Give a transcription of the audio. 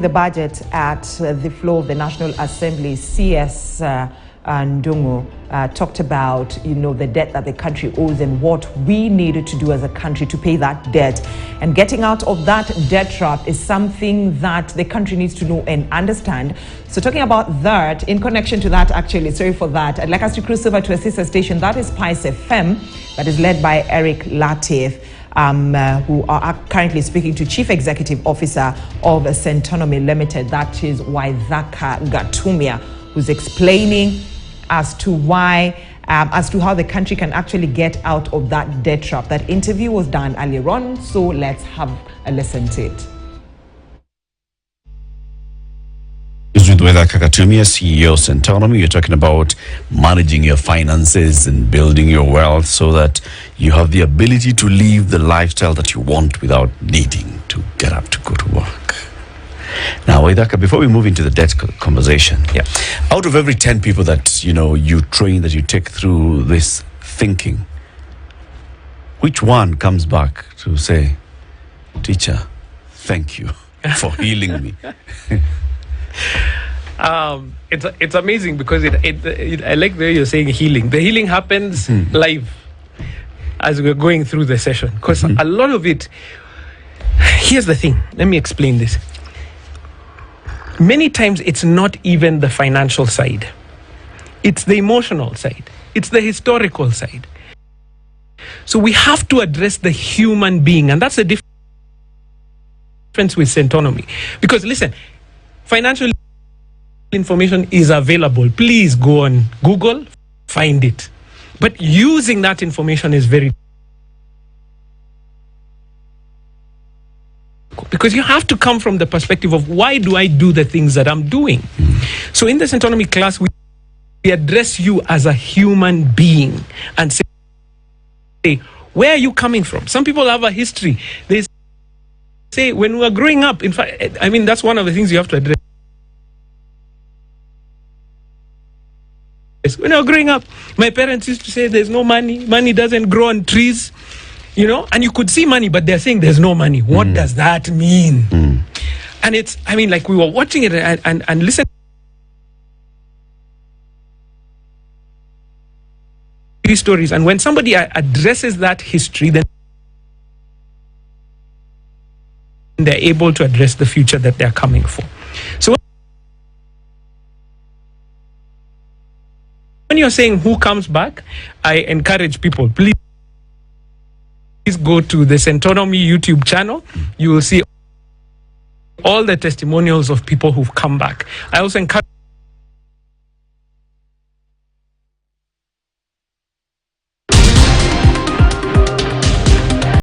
The budget at the floor of the National Assembly, CS Ndungu talked about, the debt that the country owes and what we needed to do as a country to pay that debt. And getting out of that debt trap is something that the country needs to know and understand. So talking about that, in connection to that, actually, sorry for that, I'd like us to cruise over to a sister station, that is Spice FM, that is led by Eric Latif. Who are currently speaking to Chief Executive Officer of Centonomy Limited, that is Waithaka Gatumia, who's explaining as to why, as to how the country can actually get out of that debt trap. That interview was done earlier on, so let's have a listen to it. With Waithaka Gatumia, CEO Centonomy, you're talking about managing your finances and building your wealth so that you have the ability to live the lifestyle that you want without needing to get up to go to work. Now, Waithaka, before we move into the debt conversation, out of every 10 people that you train, that you take through this thinking, which one comes back to say, "Teacher, thank you for healing me"? It's amazing because I like the way you're saying healing. The healing happens live as we're going through the session, because a lot of it, here's the thing, let me explain this. Many times it's not even the financial side, it's the emotional side, it's the historical side. So we have to address the human being, and that's the difference with Centonomy. Because listen, financial information is available. Please go on Google, find it. But using that information is very, because you have to come from the perspective of, why do I do the things that I'm doing? So in the Centonomy class, we address you as a human being and say, where are you coming from? Some people have a history. They say, when we were growing up, in fact, that's one of the things you have to address. When I was growing up, my parents used to say there's no money, money doesn't grow on trees, and you could see money, but they're saying there's no money. What does that mean? And it's, we were watching it and listening to these stories, and when somebody addresses that history, then they're able to address the future that they're coming for. So when you're saying who comes back, I encourage people, please go to the Centonomy YouTube channel. You will see all the testimonials of people who've come back. I also encourage